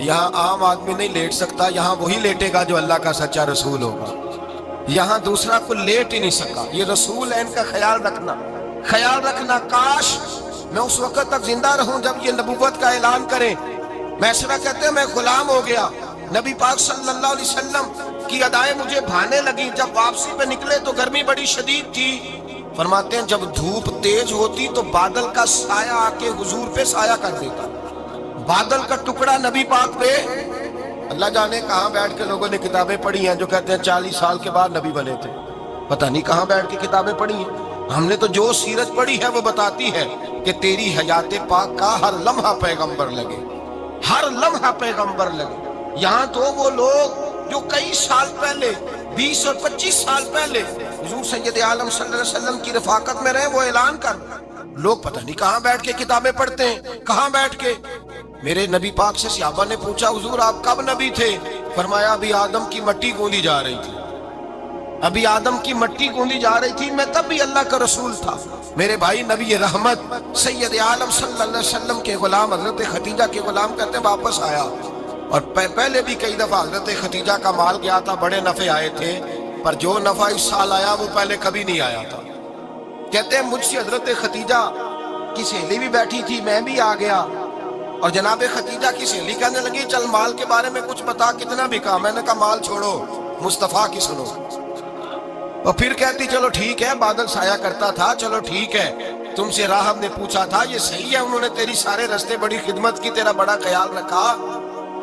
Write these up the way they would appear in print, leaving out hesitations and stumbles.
یہاں عام آدمی نہیں لیٹ سکتا، یہاں وہی لیٹے گا جو اللہ کا سچا رسول ہوگا، یہاں دوسرا کو لیٹ ہی نہیں سکا۔ یہ رسول ہے، ان کا خیال رکھنا۔ کاش میں اس وقت تک زندہ رہوں جب یہ نبوت کا اعلان کریں۔ میسرہ کہتے ہیں میں غلام ہو گیا، نبی پاک صلی اللہ علیہ وسلم کی ادائیں مجھے بھانے لگی۔ جب واپسی پہ نکلے تو گرمی بڑی شدید تھی، فرماتے ہیں جب دھوپ تیز ہوتی تو بادل کا سایہ آ کے حضور پہ سایہ کر دیتا، بادل کا ٹکڑا نبی پاک پہ۔ اللہ جانے کہاں بیٹھ کے لوگوں نے کتابیں پڑھی ہیں جو کہتے ہیں 40 سال کے بعد نبی بنے تھے، پتہ نہیں کہاں بیٹھ کے کتابیں پڑھی ہیں۔ ہم نے تو جو سیرت پڑھی ہے وہ بتاتی ہے کہ تیری حیات پاک کا ہر لمحہ پیغمبر لگے، ہر لمحہ پیغمبر لگے۔ یہاں تو وہ لوگ جو کئی سال پہلے 20 اور 25 سال پہلے حضور سید عالم صلی اللہ علیہ وسلم کی رفاقت میں رہے، وہ اعلان کر لوگ پتہ نہیں کہاں بیٹھ کے کتابیں پڑھتے ہیں، کہاں بیٹھ کے۔ میرے نبی پاک سے صحابہ نے پوچھا حضور آپ کب نبی تھے؟ فرمایا ابھی آدم کی مٹی گوندی جا رہی تھی، ابھی آدم کی مٹی گوندی جا رہی تھی، میں تب بھی اللہ کا رسول تھا۔ میرے بھائی نبی رحمت سید عالم صلی اللہ علیہ وسلم کے غلام حضرت خدیجہ کے غلام کہتے ہیں واپس آیا، اور پہلے بھی کئی دفعہ حضرت خدیجہ کا مال گیا تھا، بڑے نفع آئے تھے، پر جو نفع اس سال آیا وہ پہلے کبھی نہیں آیا تھا۔ کہتے ہیں مجھ سے حضرت خدیجہ کی سہیلی بھی بیٹھی تھی، میں بھی آ گیا، اور جناب خدیجہ کی سہیلی کہنے لگی چل مال کے بارے میں کچھ بتا، کتنا بکا؟ میں نے کہا مال چھوڑو، مصطفیٰ کی سنو۔ اور پھر کہتی چلو ٹھیک ہے، بادل سایہ کرتا تھا، چلو ٹھیک ہے، تم سے راہب نے پوچھا تھا، یہ صحیح ہے انہوں نے تیری سارے رستے بڑی خدمت کی، تیرا بڑا خیال رکھا،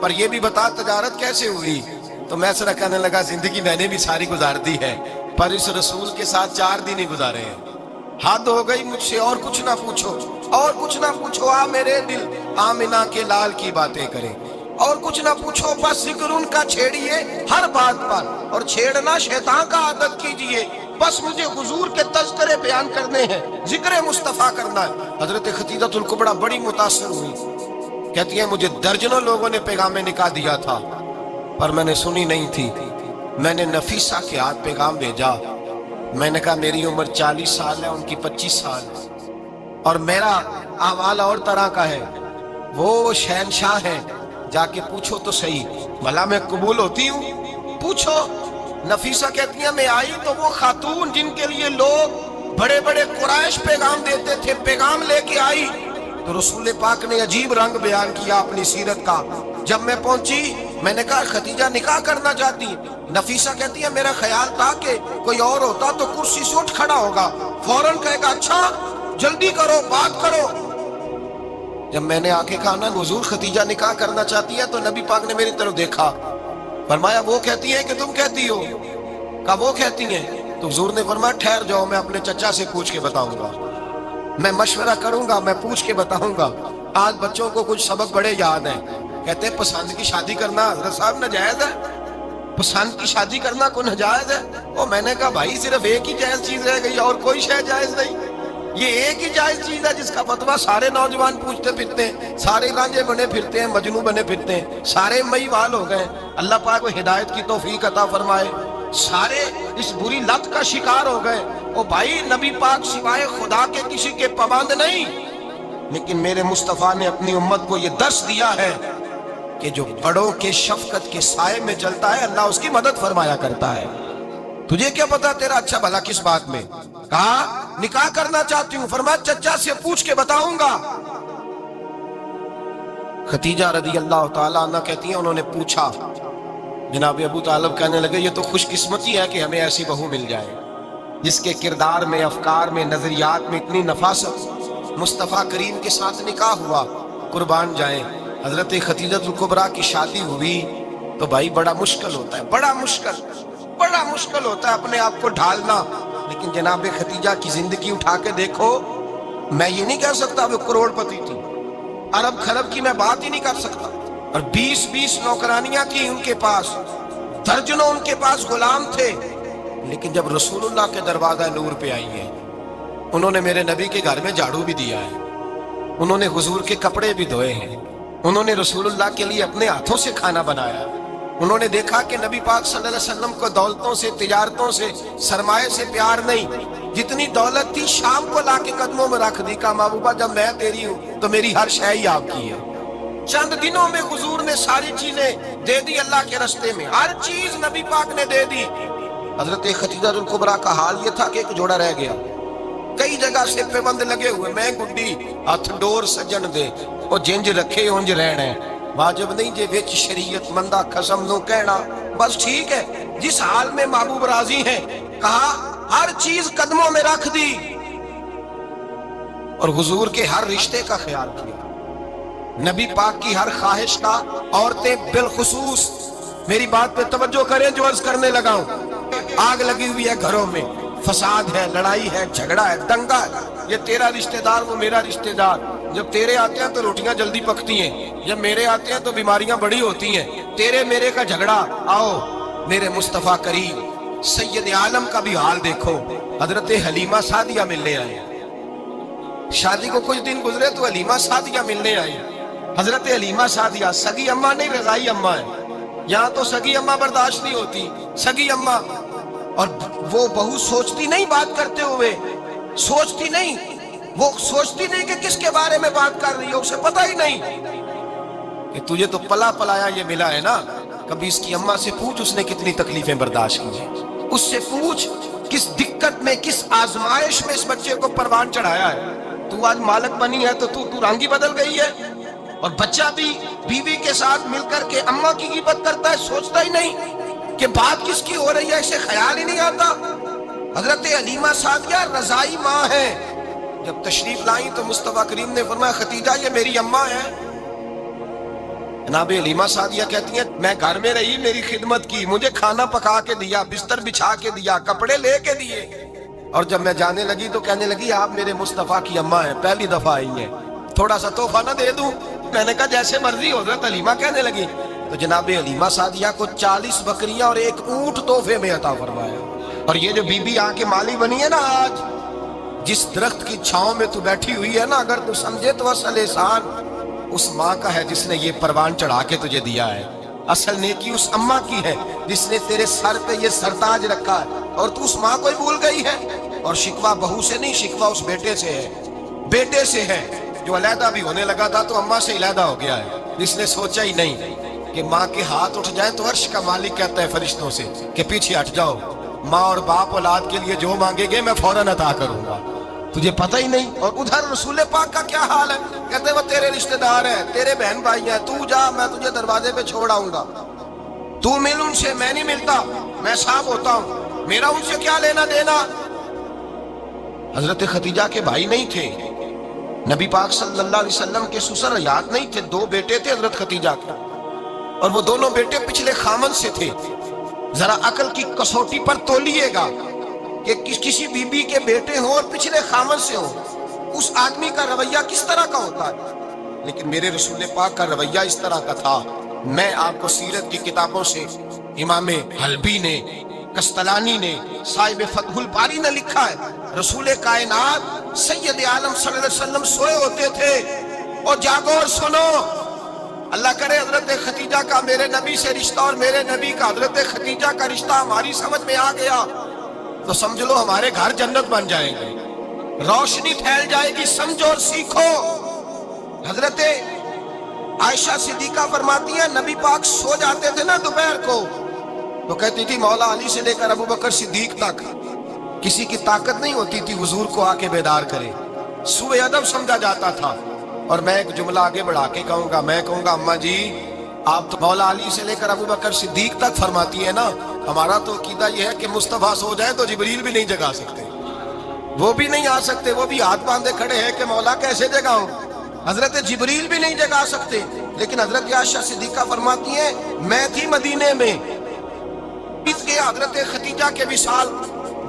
پر یہ بھی بتا تجارت کیسے ہوئی؟ تو میں سر کہنے لگا زندگی میں نے بھی ساری گزار دی ہے، پر اس رسول کے ساتھ 4 دن ہی گزارے ہیں، حد ہو گئی مجھ سے، اور کچھ نہ پوچھو، اور کچھ نہ پوچھو، آ میرے دل آمنہ کے لال کی باتیں کریں، اور کچھ نہ پوچھو، بس ذکر ان کا چھیڑیے ہر بات پر، اور چھیڑنا شیطان کا عادت کیجئے، بس مجھے حضور کے تذکرے بیان کرنے ہیں، ذکر مصطفیٰ کرنا ہے۔ حضرت خدیجہ الکبریٰ بڑی متاثر ہوئی، کہتی ہیں مجھے درجنوں لوگوں نے پیغام نکاح دیا تھا، پر میں نے سنی نہیں تھی، میں نے نفیسہ کے ہاتھ پیغام بھیجا، میں نے کہا میری عمر 40 سال ہے، ان کی 25 سال ہے، اور میرا اعمال اور طرح کا ہے، وہ شہنشاہ ہیں، جا کے پوچھو تو صحیح، بھلا میں قبول ہوتی ہوں؟ پوچھو۔ نفیسہ کہتی ہیں میں آئی تو وہ خاتون جن کے لیے لوگ بڑے بڑے قریش پیغام دیتے تھے، پیغام لے کے آئی، تو رسول پاک نے عجیب رنگ بیان کیا اپنی سیرت کا۔ جب میں پہنچی میں نے کہا خدیجہ نکاح کرنا چاہتی، نفیسہ کہتی ہے میرا خیال تھا کہ کوئی اور ہوتا تو کرسی سے اٹھ کھڑا ہوگا، فوراً کہے گا اچھا جلدی کرو بات کرو۔ جب میں نے آ کے کہا نا حضور خدیجہ نکاح کرنا چاہتی ہے، تو نبی پاک نے میری طرف دیکھا، فرمایا وہ کہتی ہے کہ تم کہتی ہو؟ کہا وہ کہتی ہیں، تو حضور نے فرمایا ٹھہر جاؤ، میں اپنے چچا سے پوچھ کے بتاؤں گا، میں مشورہ کروں گا، میں پوچھ کے بتاؤں گا۔ آج بچوں کو کچھ سبق بڑے یاد ہیں، کہتے ہیں پسند کی شادی کرنا حضرت صاحب ناجائز ہے، پسند کی شادی کرنا کوئی ناجائز ہے؟ اور میں نے کہا بھائی صرف ایک ہی جائز چیز رہ گئی، اور کوئی شے جائز نہیں، یہ ایک ہی جائز چیز ہے جس کا فتویٰ سارے نوجوان پوچھتے پھرتے ہیں، سارے رانجے بنے پھرتے ہیں، مجنوں بنے پھرتے ہیں، سارے مئی وال ہو گئے۔ اللہ پاک کو ہدایت کی توفیق عطا فرمائے، سارے اس بری لت کا شکار ہو گئے۔ او بھائی نبی پاک سوائے خدا کے کسی کے پابند نہیں، لیکن میرے مصطفیٰ نے اپنی امت کو یہ درس دیا ہے کہ جو بڑوں کے شفقت کے سائے میں چلتا ہے اللہ اس کی مدد فرمایا کرتا ہے۔ تجھے کیا پتا تیرا اچھا بھلا کس بات میں؟ کہا نکاح کرنا چاہتی ہوں، فرمایا چچا سے پوچھ کے بتاؤں گا۔ خدیجہ رضی اللہ تعالیٰ عنہ کہتی ہیں انہوں نے پوچھا، جناب ابو طالب کہنے لگے یہ تو خوش قسمتی ہے کہ ہمیں ایسی بہو مل جائے جس کے کردار میں، افکار میں، نظریات میں اتنی نفاست۔ مصطفیٰ کریم کے ساتھ نکاح ہوا، قربان جائیں۔ حضرت خدیجہ الکبریٰ کی شادی ہوئی تو بھائی بڑا مشکل ہوتا ہے، بڑا مشکل ہوتا ہے اپنے آپ کو ڈھالنا، لیکن جناب خدیجہ کی زندگی اٹھا کے دیکھو، میں یہ نہیں کہہ سکتا وہ کروڑ پتی تھی، ارب خرب کی میں بات ہی نہیں کر سکتا، اور 20 نوکرانیاں تھیں ان کے پاس، درجنوں ان کے پاس غلام تھے، لیکن جب رسول اللہ کے دروازہ نور پہ آئی ہیں، انہوں نے میرے نبی کے گھر میں جھاڑو بھی دیا ہے، انہوں نے حضور کے کپڑے بھی دھوئے ہیں، انہوں نے رسول اللہ کے لیے اپنے ہاتھوں سے کھانا بنایا، انہوں نے دیکھا کہ نبی پاک صلی اللہ علیہ وسلم کو دولتوں سے، تجارتوں سے، سرمایہ سے پیار نہیں، جتنی دولت تھی شام کو لا کے قدموں میں رکھ دی، کہا محبوبہ جب میں تیری ہوں تو میری ہر شے ہی آپ کی ہے، چند دنوں میں حضور نے ساری چیزیں دے دی اللہ کے راستے میں، ہر چیز نبی پاک نے دے دی۔ حضرت خدیجہ الکبریٰ کا حال یہ تھا کہ ایک جوڑا رہ گیا، کئی جگہ سے پابند لگے ہوئے، میں گڈی ہاتھ ڈور سجن دے وہ جنج رکھے انج رہنا ہے، واجب نہیں جے وچ شریعت مندہ قسم نو کہنا، بس ٹھیک ہے۔ جس حال میں محبوب راضی ہیں، کہا ہر چیز قدموں میں رکھ دی اور حضور کے ہر رشتے کا خیال کیا، نبی پاک کی ہر خواہش کا۔ عورتیں بالخصوص میری بات پہ توجہ کریں جو عرض کرنے لگا ہوں، آگ لگی ہوئی ہے گھروں میں، فساد ہے، لڑائی ہے، جھگڑا ہے، دنگا ہے، یہ تیرا رشتہ دار وہ میرا رشتہ دار، جب تیرے آتے ہیں تو روٹیاں جلدی پکتی ہیں، جب میرے آتے ہیں تو بیماریاں بڑی ہوتی ہیں، تیرے میرے کا جھگڑا۔ آؤ میرے مصطفیٰ کریم سید عالم کا بھی حال دیکھو، حضرت حلیمہ سعدیہ ملنے آئے، شادی کو کچھ دن گزرے تو حلیمہ سعدیہ ملنے آئے۔ حضرت حلیمہ سعدیہ سگی اماں نہیں، رضائی اماں ہے، یہاں تو سگی اماں برداشت نہیں ہوتی، سگی اماں، اور وہ بہو سوچتی نہیں بات کرتے ہوئے، سوچتی نہیں، وہ سوچتی نہیں کہ کس کے بارے میں بات کر رہی ہے، اسے پتہ ہی نہیں کہ تجھے تو پلا پلایا یہ ملا ہے نا، کبھی اس کی اماں سے پوچھ اس نے کتنی تکلیفیں برداشت کی ہیں، اس سے پوچھ کس دقت میں کس آزمائش میں اس بچے کو پروان چڑھایا ہے۔ تو آج مالک بنی ہے تو رنگ ہی بدل گئی ہے، اور بچہ بھی بیوی کے ساتھ مل کر کے اماں کی غیبت کرتا ہے، سوچتا ہی نہیں کہ بات کس کی ہو رہی ہے، اسے خیال ہی نہیں آتا۔ حضرت حلیمہ سعدیہ رضائی ماں ہے، جب تشریف لائیں تو مصطفیٰ کریم نے فرمایا خدیجہ یہ میری اماں ہے۔ جناب حلیمہ سعدیہ کہتی ہیں میں گھر میں رہی، میری خدمت کی، مجھے کھانا پکا کے دیا، بستر بچھا کے دیا، کپڑے لے کے دیے، اور جب میں جانے لگی تو کہنے لگی آپ میرے مصطفیٰ کی اماں ہیں، پہلی دفعہ آئی ہیں، تھوڑا سا تحفہ نہ دے دوں؟ میں نے کہا جیسے مرضی حضرت حلیمہ کہنے لگی۔ تو جناب حلیمہ سعدیہ کو 40 بکریاں اور ایک اونٹ تحفے میں عطا فرمایا۔ اور یہ جو بی بی آ کے مالی بنی ہے نا آج، جس درخت کی چھاؤں میں تو بیٹھی ہوئی ہے نا، اگر تو سمجھے تو اصل احسان اس ماں کا ہے جس نے یہ پروان چڑھا کے تجھے دیا ہے، اصل نیکی اس اماں کی ہے جس نے تیرے سر پہ یہ سرتاج رکھا ہے، اور تو اس ماں کو ہی بھول گئی ہے۔ اور شکوہ بہو سے نہیں، شکوہ اس بیٹے سے ہے، بیٹے سے ہے جو علیحدہ بھی ہونے لگا تھا تو اماں سے علیحدہ ہو گیا ہے، جس نے سوچا ہی نہیں کہ ماں کے ہاتھ اٹھ جائیں تو عرش کا مالک کہتا ہے فرشتوں سے کہ پیچھے ہٹ جاؤ، ماں اور باپ اولاد کے لیے جو مانگے گے میں فوراً عطا کروں گا، تجھے پتہ ہی نہیں۔ اور ادھر رسول پاک کا کیا حال ہے، کہتے ہیں وہ تیرے رشتہ دار ہیں، تیرے بہن بھائی ہیں، تو جا میں تجھے دروازے پہ چھوڑ آؤں گا، تو مل ان سے، میں نہیں ملتا، میں صاحب ہوتا ہوں، میرا ان سے کیا لینا دینا۔ حضرت خدیجہ کے بھائی نہیں تھے، نبی پاک صلی اللہ علیہ وسلم کے سسر حیات نہیں تھے، 2 بیٹے تھے حضرت خدیجہ کے، اور وہ دونوں بیٹے پچھلے خامن سے تھے۔ ذرا عقل کی کسوٹی پر تولیے گا کہ کسی بی بی کے بیٹے ہوں اور پچھلے خامن سے ہوں، اس آدمی کا رویہ کس طرح کا ہوتا ہے، لیکن میرے رسول پاک کا رویہ اس طرح کا تھا۔ میں آپ کو سیرت کی کتابوں سے امام حلبی نے، قسطلانی نے، صاحب فتح الباری نے لکھا ہے، رسول کائنات سید عالم صلی اللہ علیہ وسلم سوئے ہوتے تھے، اور جاگو اور سنو، اللہ کرے حضرت خدیجہ کا میرے نبی سے رشتہ اور میرے نبی کا حضرت خدیجہ کا رشتہ ہماری سمجھ میں آ گیا تو سمجھ لو ہمارے گھر جنت بن جائیں گے، روشنی پھیل جائے گی، سمجھو اور سیکھو۔ حضرت عائشہ صدیقہ فرماتی ہیں نبی پاک سو جاتے تھے نا دوپہر کو تو کہتی تھی مولا علی سے لے کر ابو بکر صدیق تک کسی کی طاقت نہیں ہوتی تھی حضور کو آ کے بیدار کرے، سوء ادب سمجھا جاتا تھا۔ اور میں ایک جملہ آگے بڑھا کے کہوں گا، میں کہوں گا اماں جی آپ تو مولا علی سے لے کر ابو بکر صدیق تک فرماتی ہے نا، ہمارا تو عقیدہ یہ ہے کہ مصطفیٰ سو جائے تو جبریل بھی نہیں جگا سکتے، وہ بھی نہیں آ سکتے، وہ بھی ہاتھ باندھے کھڑے ہیں کہ مولا کیسے جگاؤں، حضرت جبریل بھی نہیں جگا سکتے۔ لیکن حضرت عائشہ صدیقہ فرماتی ہیں میں تھی مدینے میں، اس کے حضرت خدیجہ کے وصال،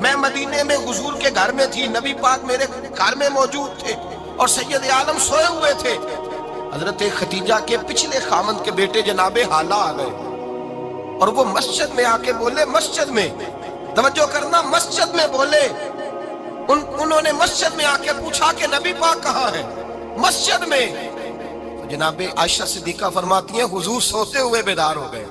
میں مدینے میں حضور کے گھر میں تھی، نبی پاک میرے گھر میں موجود تھے اور سید عالم سوئے ہوئے تھے۔ حضرت خدیجہ کے پچھلے خامند کے بیٹے جناب حالہ آ گئے اور وہ مسجد میں آ کے بولے، مسجد میں توجہ کرنا، مسجد میں بولے، انہوں نے مسجد میں آ کے پوچھا کہ نبی پاک کہاں ہے، مسجد میں۔ جناب عائشہ صدیقہ فرماتی ہیں حضور سوتے ہوئے بیدار ہو گئے،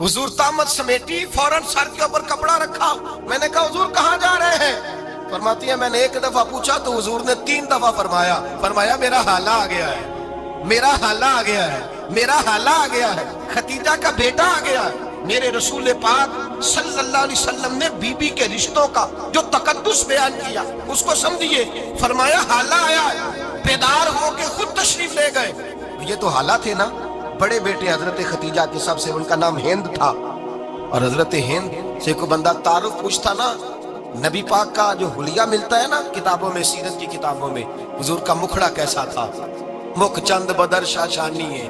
حضور طامت سمیٹی، فوراً سر کے اوپر کپڑا رکھا، میں نے کہا حضور کہاں جا رہے ہیں؟ فرماتی ہے میں نے 1 دفعہ پوچھا تو حضور نے 3 دفعہ فرمایا میرا حالہ آ گیا ہے، میرا حالہ آ گیا ہے، میرا حالہ آ گیا ہے، ختیجہ کا بیٹا آ گیا ہے۔ میرے رسول پاک صلی اللہ علیہ وسلم نے بی بی کے رشتوں کا جو تقدس بیان کیا اس کو سمجھیے، فرمایا حالہ آیا ہے، بیدار ہو کے خود تشریف لے گئے۔ یہ تو حالہ تھے نا، بڑے بیٹے حضرت ختیجہ کے سب سے، ان کا نام ہند تھا، اور حضرت ہند سے کوئی بندہ تعارف پوچھتا نا، نبی پاک کا جو حلیہ ملتا ہے نا کتابوں میں، سیرت کی کتابوں میں، حضور کا مکھڑا کیسا تھا، مکھ چند بدر شاشانی ہے،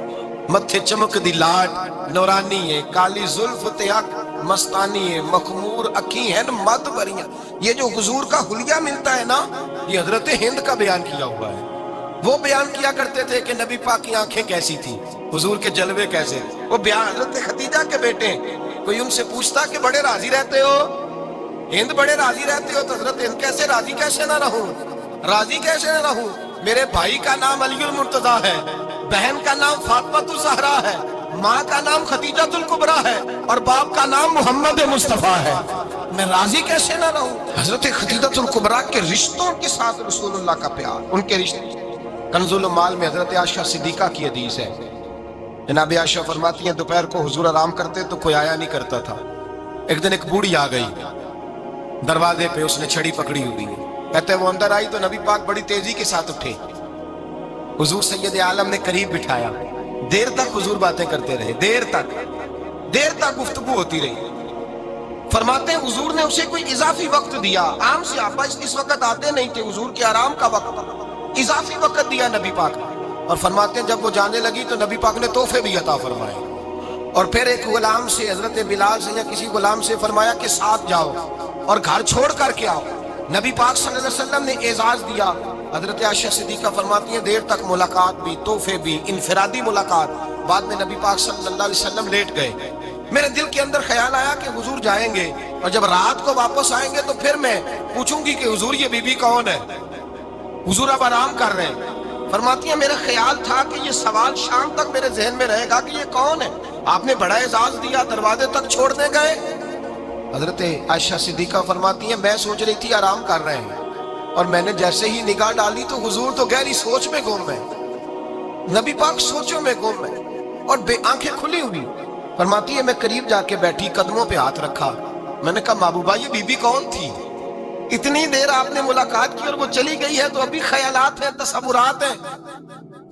متھے چمک دی لاٹ نورانی ہے، کالی زلف تے اک مستانی ہے، مخمور اکھی ہیں مد بریاں۔ یہ جو حضور کا حلیہ ملتا ہے نا، یہ حضرت ہند کا بیان کیا ہوا ہے۔ وہ بیان کیا کرتے تھے کہ نبی پاک کی آنکھیں کیسی تھی، حضور کے جلوے کیسے، وہ بیان حضرت ختیجہ کے بیٹے ہیں۔ کوئی ان سے پوچھتا کہ بڑے راضی رہتے ہو، ہند بڑے راضی رہتے ہو، تو حضرت ہند کیسے راضی کیسے نہ رہوں، راضی کیسے نہ رہوں، میرے بھائی کا نام علی المرتضیٰ ہے، بہن کا نام فاطمہ الزہرا ہے، ماں کا نام خدیجہ الکبریٰ ہے، اور باپ کا نام محمد مصطفیٰ ہے، میں راضی کیسے نہ رہوں۔ حضرت خدیجہ الکبریٰ کے رشتوں کے ساتھ رسول اللہ کا پیار، ان کے رشتے۔ کنز المال میں حضرت عائشہ صدیقہ کی حدیث ہے، جناب عائشہ فرماتی ہیں دوپہر کو حضور آرام کرتے تو کوئی آیا نہیں کرتا تھا۔ ایک دن ایک بوڑھی آ گئی دروازے پہ، اس نے چھڑی پکڑی ہوئی ہے، کہتے وہ اندر آئی تو نبی پاک بڑی تیزی کے ساتھ اٹھے، حضور سید عالم نے قریب بٹھایا، دیر تک حضور باتیں کرتے رہے، دیر تک گفتگو ہوتی رہی۔ فرماتے ہیں حضور نے اسے کوئی اضافی وقت دیا، عام صحابہ اس وقت آتے نہیں تھے، حضور کے آرام کا وقت تھا، اضافی وقت دیا نبی پاک نے۔ اور فرماتے ہیں جب وہ جانے لگی تو نبی پاک نے تحفے بھی عطا فرمائے، اور پھر ایک غلام سے، حضرت بلال سے یا کسی غلام سے فرمایا کہ ساتھ جاؤ اور گھر چھوڑ کر کے آؤ۔ نبی پاک صلی اللہ علیہ وسلم نے اعزاز دیا۔ حضرت عائشہ صدیقہ فرماتی ہیں دیر تک ملاقات بھی، تحفے بھی، انفرادی ملاقات۔ بعد میں نبی پاک صلی اللہ علیہ وسلم لیٹ گئے، میرے دل کے اندر خیال آیا کہ حضور جائیں گے اور جب رات کو واپس آئیں گے تو پھر میں پوچھوں گی کہ حضور یہ بی بی کون ہے، حضور اب آرام کر رہے ہیں۔ فرماتی ہیں میرا خیال تھا کہ یہ سوال شام تک میرے ذہن میں رہے گا کہ یہ کون ہے، آپ نے بڑا اعزاز دیا، دروازے تک چھوڑنے گئے۔ حضرت عائشہ صدیقہ فرماتی ہیں میں سوچ رہی تھی آرام کر رہے ہیں، اور میں نے جیسے ہی نگاہ ڈالی تو حضور تو گہری سوچ میں گم ہے، نبی پاک سوچوں میں گم ہے اور بے آنکھیں کھلی ہوئی۔ فرماتی ہے میں قریب جا کے بیٹھی، قدموں پہ ہاتھ رکھا، میں نے کہا محبوبہ یہ بی بی کون تھی، اتنی دیر آپ نے ملاقات کی اور وہ چلی گئی ہے تو ابھی خیالات ہیں، تصورات ہیں۔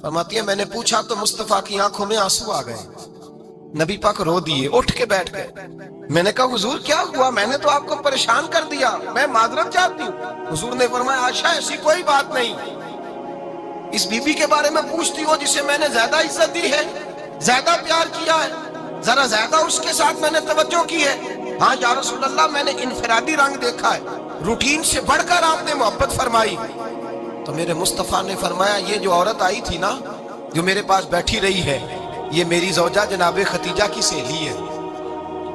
فرماتی ہے میں نے پوچھا تو مصطفیٰ کی آنکھوں میں آنسو آ گئے، نبی پاک رو دیے، اٹھ کے بیٹھ گئے۔ میں نے کہا حضور کیا ہوا، میں نے تو آپ کو پریشان کر دیا، میں معذرت چاہتی ہوں۔ حضور نے فرمایا عائشہ ایسی کوئی بات نہیں، اس بی بی کے بارے میں پوچھتی ہو جسے میں نے زیادہ عزت دی ہے، زیادہ پیار کیا ہے، ذرا زیادہ اس کے ساتھ میں نے توجہ کی ہے۔ ہاں یا رسول اللہ میں نے انفرادی رنگ دیکھا ہے، روٹین سے بڑھ کر آپ نے محبت فرمائی۔ تو میرے مصطفیٰ نے فرمایا یہ جو عورت آئی تھی نا، جو میرے پاس بیٹھی رہی ہے، یہ میری زوجہ جناب ختیجہ کی سہیلی ہے،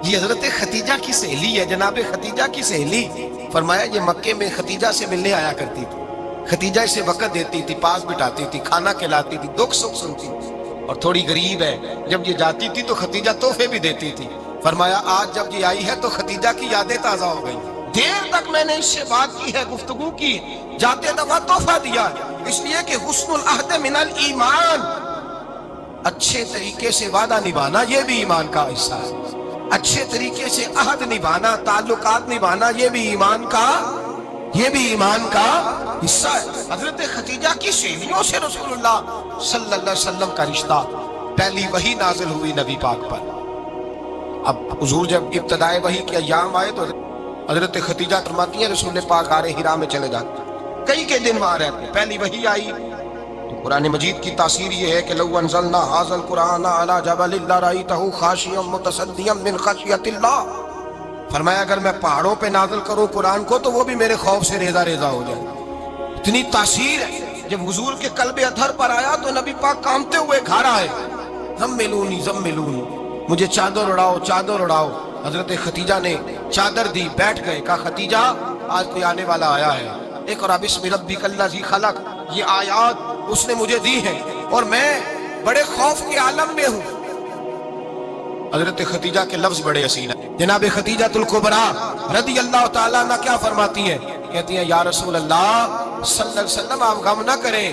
یہ حضرت ختیجہ کی سہیلی ہے، جناب ختیجہ کی سہیلی۔ فرمایا یہ مکے میں ختیجہ سے ملنے آیا کرتی تھی، ختیجہ اسے وقت دیتی تھی، پاس بٹھاتی تھی، کھانا کھلاتی تھی، دکھ سکھ سنتی تھی، اور تھوڑی غریب ہے، جب یہ جاتی تھی تو ختیجہ تحفے بھی دیتی تھی۔ فرمایا آج جب یہ آئی ہے تو ختیجہ کی یادیں تازہ ہو گئی، دیر تک میں نے اس سے بات کی ہے، گفتگو کی، جاتے دفعہ تحفہ دیا، اس لیے کہ حسن العہد من الایمان، اچھے طریقے سے وعدہ نبھانا یہ بھی ایمان کا حصہ ہے، اچھے طریقے سے عہد نبھانا، تعلقات نبھانا یہ بھی ایمان کا حصہ ہے۔ حضرت ختیجہ کی سہیلیوں سے رسول اللہ صلی اللہ علیہ وسلم کا رشتہ، پہلی وحی نازل ہوئی نبی پاک پر۔ اب حضور جب ابتدائے وحی کے ایام آئے تو حضرت ختیجہ فرماتی ہیں رسول پاک غار حرا میں چلے جاتے، کئی کے دن وہاں رہتے، پہلی وحی آئی تو قرآن مجید کی تاثیر یہ ہے کہ لو انزلنا ھذا القرآن علی جبل لرأیتہ خاشعا متصدعا من خشیۃ اللہ، فرمایا اگر میں پہاڑوں پہ نازل کروں قرآن کو تو وہ بھی میرے خوف سے ریزہ ریزہ ہو جائے، اتنی تاثیر ہے۔ جب حضور کے قلب اطہر پر آیا تو نبی پاک کانپتے ہوئے گھر آئے، زملونی زملونی، مجھے چادر اڑاؤ چادر اڑاؤ۔ حضرت ختیجہ نے چادر دی، بیٹھ گئے، کہا ختیجہ آج کوئی آنے والا آیا ہے، اقرأ بسم ربک الذی خلق، یہ آیات اس نے مجھے دی ہیں اور میں بڑے خوف کے عالم میں ہوں۔ حضرت ختیجہ کے لفظ بڑے حسین ہیں، جناب ختیجہ الکبریٰ رضی اللہ تعالیٰ عنہ کیا فرماتی ہیں، کہتی ہیں یا رسول اللہ صلی اللہ علیہ وسلم آپ غم نہ کریں،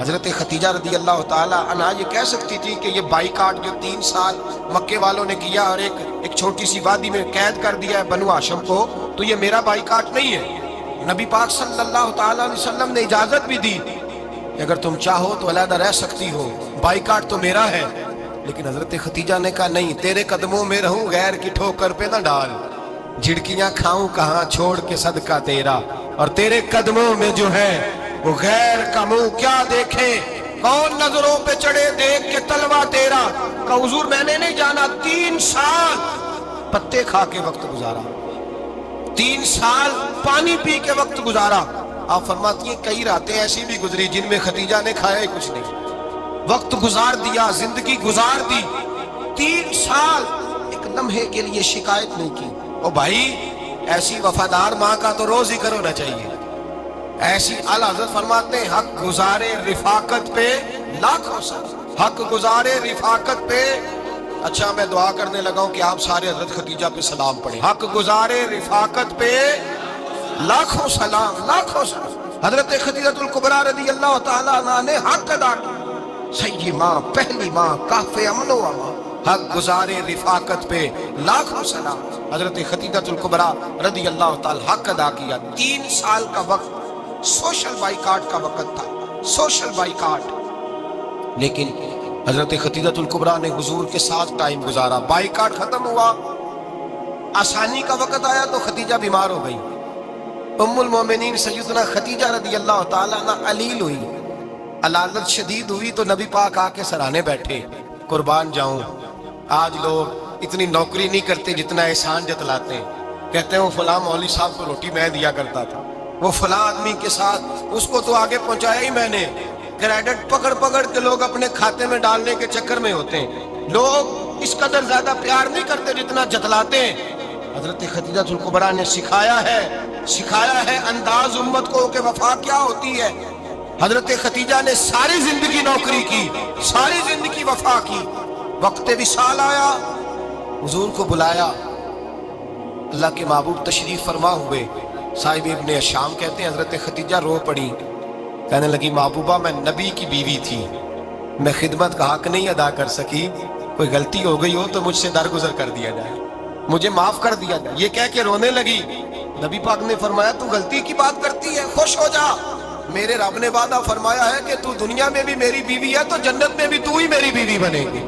حضرت خدیجہ رضی اللہ تعالی عنہا یہ کہہ سکتی تھی کہ یہ بائیکاٹ جو 3 سال مکے والوں نے کیا اور ایک چھوٹی سی وادی میں قید کر دیا ہے بنو ہاشم کو، تو یہ میرا بائیکاٹ نہیں ہے۔ نبی پاک صلی اللہ تعالی علیہ وسلم نے اجازت بھی دی کہ اگر تم چاہو تو علیحدہ رہ سکتی ہو، بائیکاٹ تو میرا ہے۔ لیکن حضرت خدیجہ نے کہا نہیں، تیرے قدموں میں رہوں، غیر کی ٹھوکر پہ نہ ڈال، جھڑکیاں کھاؤں کہاں چھوڑ کے صدقہ تیرا، اور تیرے قدموں میں جو ہے وہ غیر کا منہ کیا دیکھے، کون نظروں پہ چڑھے دیکھ کے تلوا تیرا۔ کہ حضور میں نے نہیں جانا، 3 سال پتے کھا کے وقت گزارا، 3 سال پانی پی کے وقت گزارا۔ آپ فرماتی ہیں کئی راتیں ایسی بھی گزری جن میں خدیجہ نے کھایا ہی کچھ نہیں، وقت گزار دیا، زندگی گزار دی۔ 3 سال ایک لمحے کے لیے شکایت نہیں کی۔ او بھائی، ایسی وفادار ماں کا تو روز ذکر ہونا چاہیے۔ ایسی اعلیٰ حضرت فرماتے ہیں حق گزارے رفاقت پہ لاکھوں سال، حق گزارے رفاقت پہ۔ اچھا میں دعا کرنے لگا ہوں کہ آپ سارے حضرت خدیجہ پہ سلام پڑھیں۔ حق گزارے رفاقت پہ لاکھوں سلام، لاکھوں سلام۔ حضرت خدیجہ الکبریٰ رضی اللہ تعالیٰ عنہا نے حق ادا کیا، سیدی ماں، پہلی ماں، کافِ امن و امان، حق گزارے رفاقت پہ لاکھوں سلام۔ حضرت خدیجہ الکبریٰ رضی اللہ تعالیٰ حق ادا کیا۔ 3 سال کا وقت سوشل بائیکاٹ کا وقت تھا، سوشل بائیکاٹ، لیکن حضرت خدیجہ الکبریٰ نے حضور کے ساتھ ٹائم گزارا۔ بائیکاٹ ختم ہوا، آسانی کا وقت آیا تو خدیجہ بیمار ہو گئی۔ ام المومنین سیدنا خدیجہ رضی اللہ تعالیٰ عنہ علیل ہوئی، علالت شدید ہوئی تو نبی پاک آ کے سرانے بیٹھے۔ قربان جاؤں، آج لوگ اتنی نوکری نہیں کرتے جتنا احسان جتلاتے ہیں۔ کہتے ہیں وہ فلاں مولوی صاحب کو روٹی میں دیا کرتا تھا، وہ فلاں آدمی کے ساتھ اس کو تو آگے پہنچایا ہی میں نے۔ کریڈٹ پکڑ پکڑ کے لوگ اپنے کھاتے میں ڈالنے کے چکر میں ہوتے ہیں۔ لوگ اس قدر زیادہ پیار نہیں کرتے جتنا جتلاتے ہیں۔ حضرت خدیجہ الکبریٰ نے سکھایا ہے انداز امت کو کہ وفا کیا ہوتی ہے۔ حضرت خدیجہ نے ساری زندگی نوکری کی، ساری زندگی وفا کی۔ وقت وصال آیا، حضور کو بلایا، اللہ کے محبوب تشریف فرما ہوئے۔ صاحب ابن الشام کہتے ہیں حضرت خدیجہ رو پڑی، کہنے لگی محبوبہ میں نبی کی بیوی تھی، میں خدمت کا حق نہیں ادا کر سکی، کوئی غلطی ہو گئی ہو تو مجھ سے درگزر کر دیا جائے، مجھے معاف کر دیا جائے۔ یہ کہہ کے رونے لگی۔ نبی پاک نے فرمایا تو غلطی کی بات کرتی ہے، خوش ہو جا، میرے رب نے وعدہ فرمایا ہے کہ تو دنیا میں بھی میری بیوی ہے تو جنت میں بھی تو ہی میری بیوی بنے گی۔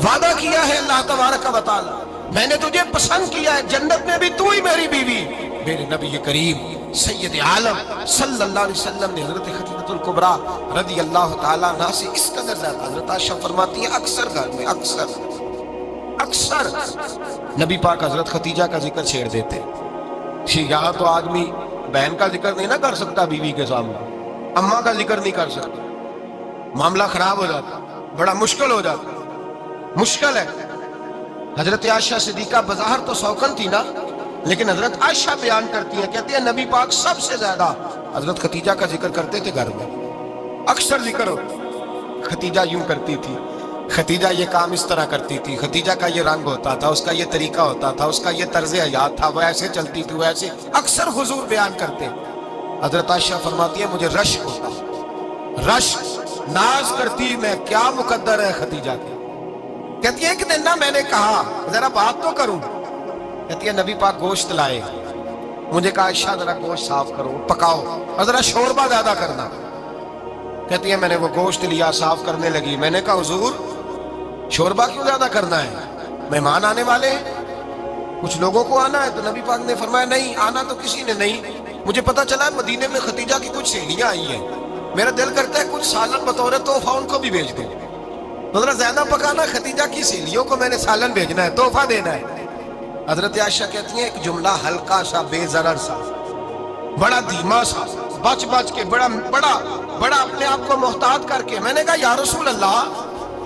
وعدہ کیا ہے اللہ تبارک و تعالی، میں نے تجھے پسند کیا ہے، جنت میں بھی تو ہی میری بیوی۔ میرے نبی کریم سید عالم صلی اللہ علیہ وسلم نے حضرت خدیجہ الکبریٰ رضی اللہ تعالیٰ عنہ سے اس قدر زیادہ، حضرت عائشہ فرماتی ہیں اکثر گھر میں اکثر نبی پاک حضرت خدیجہ کا ذکر چھیڑ دیتے۔ یہاں تو آدمی بہن کا ذکر نہیں نہ کر سکتا بیوی کے سامنے، اماں کا ذکر نہیں کر سکتا، معاملہ خراب ہو جاتا، بڑا مشکل ہو جاتا، مشکل ہے۔ حضرت عائشہ صدیقہ بظاہر تو سوکن تھی نا، لیکن حضرت عائشہ بیان کرتی ہیں، کہتی ہیں نبی پاک سب سے زیادہ حضرت خدیجہ کا ذکر کرتے تھے گھر میں، اکثر ذکر ہو۔ خدیجہ یوں کرتی تھی، خدیجہ یہ کام اس طرح کرتی تھی، خدیجہ کا یہ رنگ ہوتا تھا، اس کا یہ طریقہ ہوتا تھا، اس کا یہ طرز حیات تھا، وہ ایسے چلتی تھی، وہ ایسے، اکثر حضور بیان کرتے۔ حضرت عائشہ فرماتی ہے مجھے رشک ہوتا، رشک، ناز کرتی میں کیا مقدر ہے خدیجہ کے۔ کہتی ہے ایک دن نا میں نے کہا ذرا بات تو کروں، کہتی ہے نبی پاک گوشت لائے، مجھے کہا عائشہ ذرا گوشت صاف کرو، پکاؤ اور ذرا شوربہ زیادہ کرنا۔ کہتی ہے میں نے وہ گوشت لیا، صاف کرنے لگی، میں نے کہا حضور شوربہ کیوں زیادہ کرنا ہے، مہمان آنے والے ہیں، کچھ لوگوں کو آنا ہے۔ تو نبی پاک نے فرمایا نہیں، آنا تو کسی نے نہیں، مجھے پتا چلا ہے مدینے میں خدیجہ کی کچھ سہیلیاں آئی ہیں، میرا دل کرتا ہے کچھ سالن بطور تحفہ ان کو بھی بھیج دوں، تو ذرا زیادہ پکانا، خدیجہ کی سہیلیوں کو میں نے سالن بھیجنا ہے، تحفہ دینا ہے۔ حضرت عائشہ کہتی ہیں ایک جملہ ہلکا سا، بے ضرر سا، بڑا دھیما سا، بچ بچ کے، بڑا اپنے آپ کو محتاط کر کے، میں نے کہا یا رسول اللہ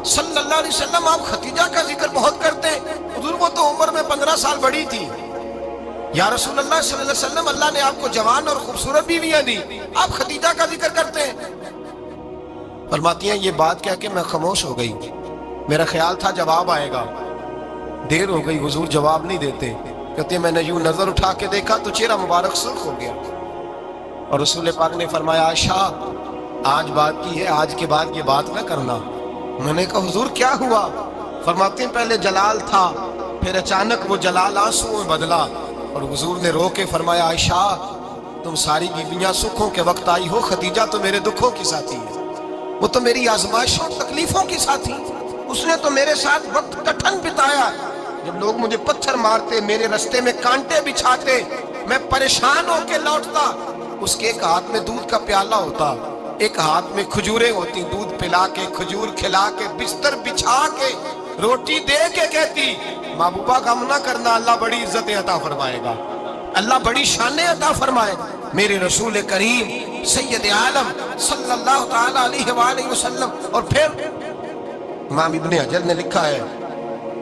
صلی اللہ علیہ وسلم آپ خدیجہ کا ذکر بہت کرتے ہیں، حضور وہ تو عمر میں 15 سال بڑی تھی، یا رسول اللہ صلی اللہ علیہ وسلم اللہ نے آپ کو جوان اور خوبصورت بیویاں دی، آپ خدیجہ کا ذکر کرتے ہیں۔ فرماتی ہیں یہ بات کہہ کے میں خاموش ہو گئی، میرا خیال تھا جواب آئے گا، دیر ہو گئی، حضور جواب نہیں دیتے۔ کہتے ہیں میں نے یوں نظر اٹھا کے دیکھا تو چہرہ مبارک سرخ ہو گیا، اور رسول پاک نے فرمایا عائشہ آج بات کی ہے، آج کے بعد یہ بات نہ کرنا۔ میں نے کہا حضور کیا ہوا؟ فرماتے ہیں پہلے جلال تھا، پھر اچانک وہ جلال آنسو میں بدلا، اور حضور نے رو کے فرمایا عائشہ تم ساری بیویاں سکھوں کے وقت آئی ہو، خدیجہ تو میرے دکھوں کی ساتھی ہے، وہ تو میری آزمائشوں تکلیفوں کی ساتھی، اس نے تو میرے ساتھ وقت کٹھن بتایا۔ جب لوگ مجھے پتھر مارتے، میرے رستے میں کانٹے بچھاتے، میں پریشان ہو کے لوٹتا، اس کے ایک ہاتھ میں دودھ کا پیالہ ہوتا، ایک ہاتھ میں کھجوریں ہوتی، دودھ پلا کے کھجور کھلا کے بستر بچھا کے روٹی دے کے کہتی محبوبہ غم نہ کرنا، اللہ بڑی عزتیں عطا فرمائے گا، اللہ بڑی شانیں عطا فرمائے گا۔ میرے رسول کریم سید عالم صلی اللہ تعالی علیہ وآلہ وسلم۔ اور پھر امام ابن حجر نے لکھا ہے،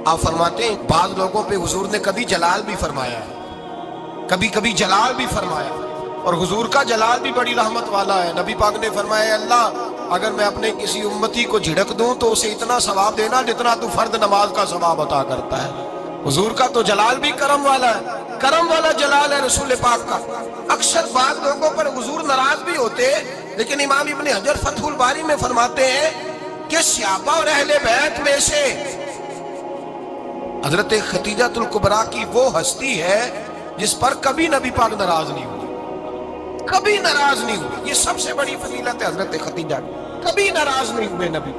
آپ فرماتے ہیں بعض لوگوں پہ حضور نے کبھی جلال بھی فرمایا ہے، کبھی کبھی جلال بھی فرمایا، اور حضور کا جلال بھی بڑی رحمت والا ہے۔ نبی پاک نے فرمایا اللہ اگر میں اپنے کسی امتی کو جھڑک دوں تو اسے اتنا ثواب دینا جتنا تو فرد نماز کا ثواب عطا کرتا ہے۔ حضور کا تو جلال بھی کرم والا ہے، کرم والا جلال ہے رسول پاک کا۔ اکثر بعض لوگوں پر حضور ناراض بھی ہوتے، لیکن امام ابن حجر فتح الباری میں فرماتے ہیں کہ صحابہ اور اہل بیت میں سے حضرت خدیجہ الکبریٰ کی وہ ہستی ہے جس پر کبھی نبی پاک ناراض نہیں ہوئے، کبھی ناراض نہیں ہوئے۔ یہ سب سے بڑی فضیلت ہے حضرت خدیجہ کی، کبھی ناراض نہیں ہوئے نبی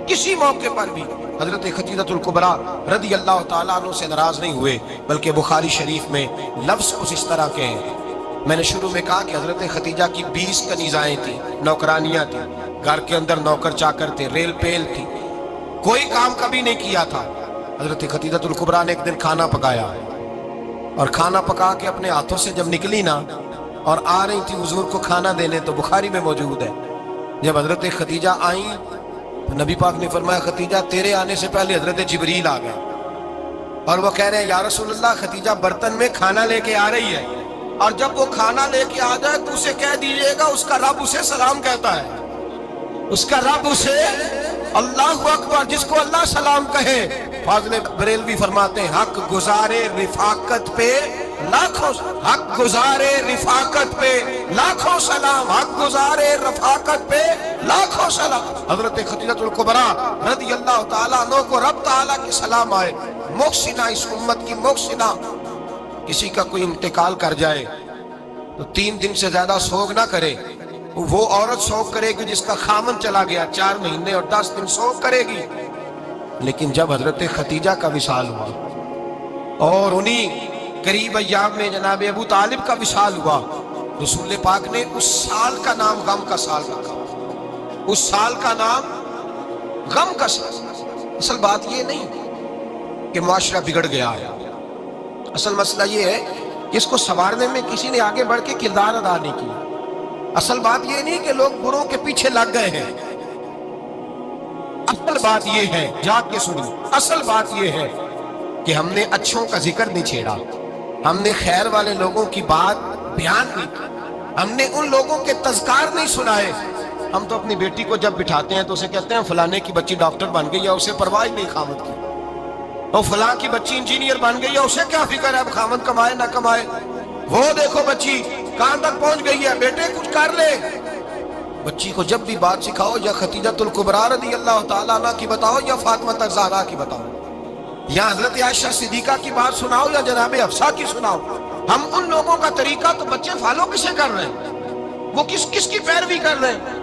کسی موقع پر بھی۔ حضرت خدیجہ الکبریٰ رضی اللہ تعالیٰ عنہ سے ناراض نہیں ہوئے، بلکہ بخاری شریف میں لفظ کچھ اس طرح کے ہیں۔ میں نے شروع میں کہا کہ حضرت خدیجہ کی 20 کنیزائیں تھیں، نوکرانیاں تھیں، گھر کے اندر نوکر چاکر تھے، ریل پیل تھی، کوئی کام کبھی نہیں کیا تھا۔ حضرت خدیجہ الکبریٰ نے ایک دن کھانا پکایا، اور کھانا پکا کے اپنے ہاتھوں سے جب نکلی نا اور آ رہی تھی حضور کو کھانا دینے، تو بخاری میں موجود ہے جب حضرت خدیجہ آئیں تو نبی پاک نے فرمایا خدیجہ تیرے آنے سے پہلے حضرت جبریل آ گئے، اور وہ کہہ رہے ہیں یا رسول اللہ خدیجہ برتن میں کھانا لے کے آ رہی ہے، اور جب وہ کھانا لے کے آ جائے تو اسے کہہ دیجئے گا اس کا رب اسے سلام کہتا ہے، اس کا رب اسے اللہ اکبر، جس کو اللہ سلام کہے۔ فاضل بریلوی فرماتے ہیں حق گزارے رفاقت پہ لاکھوں، حق گزارے رفاقت پہ لاکھوں سلام، حق گزارے رفاقت پہ لاکھوں سلام۔ حضرت خدیجہ الکبریٰ رضی اللہ تعالیٰ عنہ کو رب تعالیٰ کے سلام آئے، محسنہ، اس امت کی محسنہ۔ کسی کا کوئی انتقال کر جائے تو 3 دن سے زیادہ سوگ نہ کرے، وہ عورت سوگ کرے گی جس کا خامن چلا گیا، 4 مہینے اور 10 دن سوگ کرے گی۔ لیکن جب حضرت خدیجہ کا وصال ہوا اور انہی قریب ایام میں جناب ابو طالب کا وصال ہوا، رسول پاک نے اس سال کا نام غم کا سال رکھا، اس سال کا نام غم کا سال۔ اصل بات یہ نہیں کہ معاشرہ بگڑ گیا ہے، اصل مسئلہ یہ ہے کہ اس کو سنوارنے میں کسی نے آگے بڑھ کے کردار ادا نہیں کیا۔ اصل بات یہ نہیں کہ لوگ بروں کے پیچھے لگ گئے ہیں، اصل بات یہ ہے، جاگ کے سنی، اصل بات یہ ہے کہ ہم نے اچھوں کا ذکر نہیں چھیڑا، ہم نے خیر والے لوگوں کی بات بیان نہیں کی، ہم نے ان لوگوں کے تذکار نہیں سنائے۔ ہم تو اپنی بیٹی کو جب بٹھاتے ہیں تو اسے کہتے ہیں فلانے کی بچی ڈاکٹر بن گئی ہے، اسے پرواہ نہیں خامد کی، اور فلاں کی بچی انجینئر بن گئی ہے، اسے کیا فکر ہے اب خامد کمائے نہ کمائے، وہ دیکھو بچی کہاں تک پہنچ گئی ہے، بیٹے کچھ کر لے۔ بچی کو جب بھی بات سکھاؤ یا خدیجہ الکبریٰ رضی اللہ تعالیٰ عنہ کی بتاؤ یا فاطمہ الزہرا کی بتاؤ، یا حضرت عائشہ صدیقہ کی بات سناؤ یا جناب حفصہ کی سناؤ، ہم ان لوگوں کا طریقہ تو بچے فالو کسے کر رہے ہیں، وہ کس کی پیروی کر رہے ہیں؟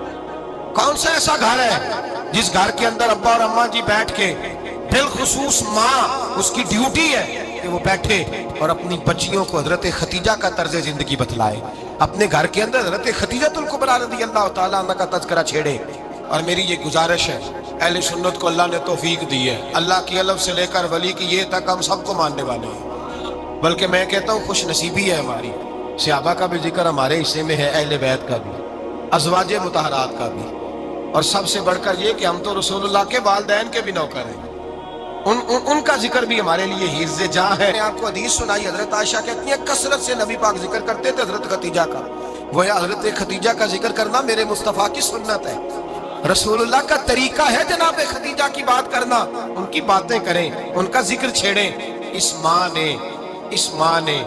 کون سا ایسا گھر ہے جس گھر کے اندر ابا اور اماں جی بیٹھ کے، بالخصوص ماں اس کی ڈیوٹی ہے کہ وہ بیٹھے اور اپنی بچیوں کو حضرت خدیجہ کا طرز زندگی بتلائے، اپنے گھر کے اندر حضرت خدیجہ الکبریٰ رضی اللہ تعالیٰ عنہ کا تذکرہ چھیڑے۔ اور میری یہ گزارش ہے، اہل سنت کو اللہ نے توفیق دی ہے، اللہ کی علم سے لے کر ولی کی یہ تک ہم سب کو ماننے والے ہیں، بلکہ میں کہتا ہوں خوش نصیبی ہے ہماری، صحابہ کا بھی ذکر ہمارے حصے میں ہے، اہل بیت کا بھی، ازواج مطہرات کا بھی، اور سب سے بڑھ کر یہ کہ ہم تو رسول اللہ کے والدین کے بھی نوکر ہیں، ان کا ذکر بھی ہمارے لیے حفظ جاں ہے۔ میں آپ کو حدیث سنائی، حضرت عائشہ کہتی ہیں کثرت سے نبی پاک ذکر کرتے تھے حضرت خدیجہ کا، وہ حضرت خدیجہ کا ذکر کرنا میرے مصطفیٰ کی سنت ہے، رسول اللہ کا طریقہ ہے جناب خدیجہ کی بات کرنا، ان کی باتیں کریں، ان کا ذکر چھیڑیں۔ اس ماں نے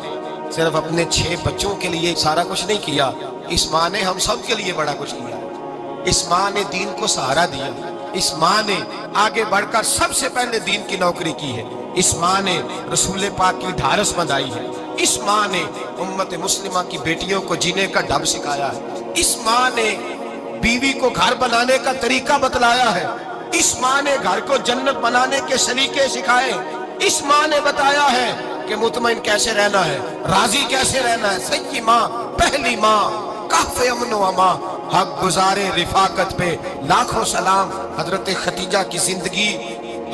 صرف اپنے 6 بچوں کے لیے سارا کچھ نہیں کیا، اس ماں نے ہم سب کے لیے بڑا کچھ کیا۔ اس ماں نے دین کو سہارا دیا، اس ماں نے آگے بڑھ کر سب سے پہلے دین کی نوکری کی ہے، اس ماں نے رسول پاک کی ڈھارس بندھائی ہے، اس ماں نے امت مسلمہ کی بیٹیوں کو جینے کا ڈھب سکھایا ہے، اس ماں نے بیوی کو گھر بنانے کا طریقہ بتلایا ہے، اس ماں نے گھر کو جنت بنانے کے سلیقے سکھائے، اس ماں نے بتایا ہے کہ مطمئن کیسے رہنا ہے، راضی کیسے رہنا ہے۔ سچی ماں، پہلی ماں، کہف امن و امان، حق گزارے رفاقت پہ لاکھوں سلام۔ حضرت خدیجہ کی زندگی،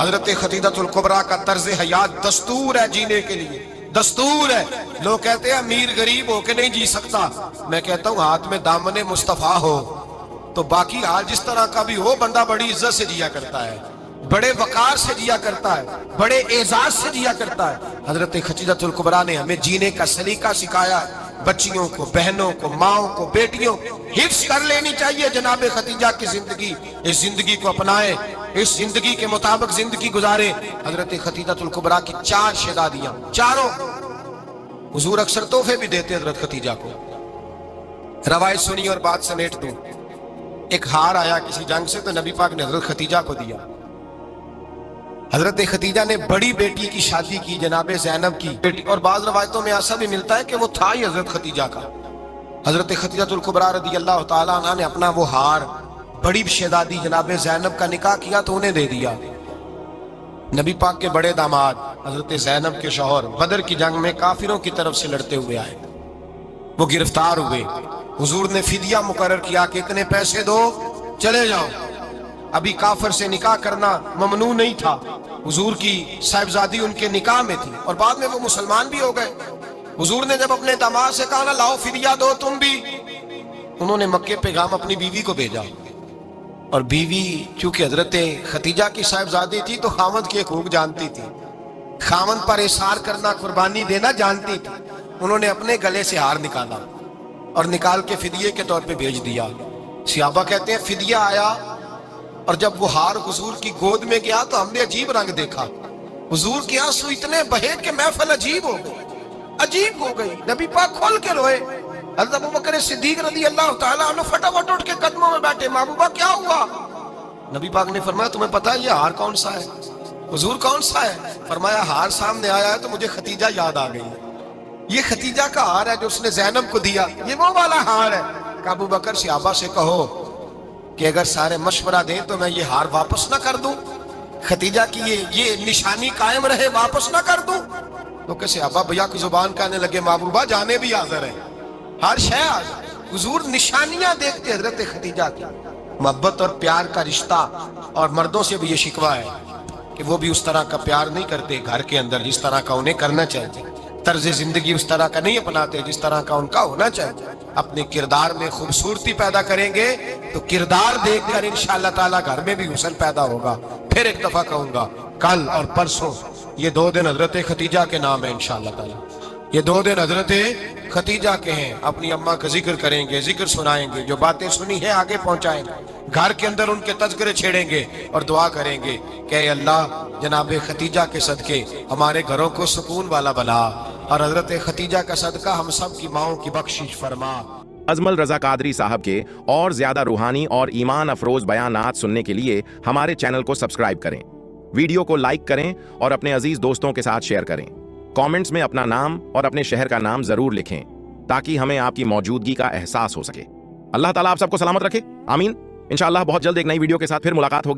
حضرت خدیجہ الکبریٰ کا طرز حیات دستور ہے جینے کے لیے، دستور ہے۔ لوگ کہتے ہیں امیر غریب ہو کے نہیں جی سکتا، میں کہتا ہوں ہاتھ میں دامن مصطفیٰ ہو تو باقی حال جس طرح کا بھی ہو، بندہ بڑی عزت سے جیا کرتا ہے، بڑے وقار سے جیا کرتا ہے، بڑے اعزاز سے جیا کرتا ہے۔ حضرت خدیجہ الکبریٰ نے ہمیں جینے کا سلیقہ سکھایا ہے۔ بچیوں کو، بہنوں کو، ماؤں کو، بیٹیوں حفظ کر لینی چاہیے جناب خدیجہ کی زندگی، اس زندگی کو اپنائیں، اس زندگی کے مطابق زندگی گزارے۔ حضرت خدیجہ الکبریٰ کی 4 شہزادیاں، چاروں حضور اکثر تحفے بھی دیتے حضرت خدیجہ کو۔ روایت سنی اور بات سمیٹ دوں، ایک ہار آیا کسی جنگ سے تو نبی پاک نے حضرت خدیجہ کو دیا۔ حضرت خدیجہ نے بڑی بیٹی کی شادی کی، جناب زینب کی بیٹی، اور بعض روایتوں میں ایسا بھی ملتا ہے کہ وہ تھا ہی حضرت خدیجہ کا۔ حضرت خدیجہ الکبریٰ رضی اللہ تعالیٰ عنہ نے اپنا وہ ہار بڑی شہزادی جناب زینب کا نکاح کیا تو انہیں دے دیا۔ نبی پاک کے بڑے داماد حضرت زینب کے شوہر بدر کی جنگ میں کافروں کی طرف سے لڑتے ہوئے آئے، وہ گرفتار ہوئے۔ حضور نے فدیہ مقرر کیا کہ اتنے پیسے دو چلے جاؤ۔ ابھی کافر سے نکاح کرنا ممنوع نہیں تھا، حضور کی صاحبزادی ان کے نکاح میں تھی اور بعد میں وہ مسلمان بھی ہو گئے۔ حضور نے جب اپنے داماد سے کہا نا لاؤ فدیہ دو تم بھی، انہوں نے مکے پیغام اپنی بیوی کو بھیجا، اور بیوی چونکہ حضرت خدیجہ کی صاحبزادی تھی تو خاوند کے حقوق جانتی تھی، خاوند پر احسار کرنا، قربانی دینا جانتی تھی۔ انہوں نے اپنے گلے سے ہار نکالا اور نکال کے فدیے کے طور پہ بھیج دیا۔ صحابہ کہتے ہیں فدیہ آیا اور جب وہ ہار حضور کی گود میں گیا تو ہم نے عجیب رنگ دیکھا، حضور کے آنسو اتنے بہے کہ محفل عجیب ہو گئی، عجیب ہو گئی۔ نبی پاک کھول کے روئے۔ حضرت ابوبکر صدیق رضی اللہ تعالیٰ عنہ فٹافٹ اٹھ کے قدموں میں بیٹھے، محبوبہ کیا ہوا؟ نبی پاک نے فرمایا تمہیں پتہ ہے یہ ہار کون سا ہے؟ حضور کون سا ہے؟ فرمایا ہار سامنے آیا ہے تو مجھے خدیجہ یاد آ گئی، یہ خدیجہ کا ہار ہے جو اس نے زینب کو دیا، یہ وہ والا ہار ہے۔ کہ ابوبکر صحابہ سے کہو کہ اگر سارے مشورہ دیں تو میں یہ ہار واپس نہ کر دوں، خدیجہ کی یہ نشانی قائم رہے، واپس نہ کر دوں؟ تو کہ صحابہ بھیا کی زبان کہنے لگے محبوبہ جانے بھی حاضر ہیں، ہر شے حاضر۔ حضور نشانیاں دیکھتے حضرت خدیجہ کی، محبت اور پیار کا رشتہ، اور مردوں سے بھی یہ شکوہ ہے کہ وہ بھی اس طرح کا پیار نہیں کرتے گھر کے اندر جس طرح کا انہیں کرنا چاہیے، طرز زندگی اس طرح کا نہیں اپناتے جس طرح کا ان کا ہونا چاہیے۔ اپنے کردار میں خوبصورتی پیدا کریں گے تو کردار دیکھ کر انشاءاللہ تعالیٰ گھر میں بھی حسن پیدا ہوگا۔ پھر ایک دفعہ کہوں گا، کل اور پرسوں یہ 2 دن حضرت خدیجہ کے نام ہے انشاءاللہ تعالیٰ، یہ 2 دن حضرت خدیجہ کے ہیں۔ اپنی اماں کا ذکر کریں گے، ذکر سنائیں گے، جو باتیں سنی ہیں آگے پہنچائیں گے، گھر کے اندر ان کے تذکرے چھیڑیں گے اور دعا کریں گے کہ اے اللہ جناب خدیجہ کے صدقے ہمارے گھروں کو سکون والا بنا، اور حضرت خدیجہ کا صدقہ ہم سب کی ماؤں کی بخشش فرما۔ اجمل رضا قادری صاحب کے اور زیادہ روحانی اور ایمان افروز بیانات سننے کے لیے ہمارے چینل کو سبسکرائب کریں، ویڈیو کو لائک کریں اور اپنے عزیز دوستوں کے ساتھ شیئر کریں۔ کامنٹس میں اپنا نام اور اپنے شہر کا نام ضرور لکھیں تاکہ ہمیں آپ کی موجودگی کا احساس ہو سکے۔ اللہ تعالیٰ آپ سب کو سلامت رکھے، آمین۔ انشاءاللہ بہت جلد ایک نئی ویڈیو کے ساتھ پھر ملاقات ہوگی۔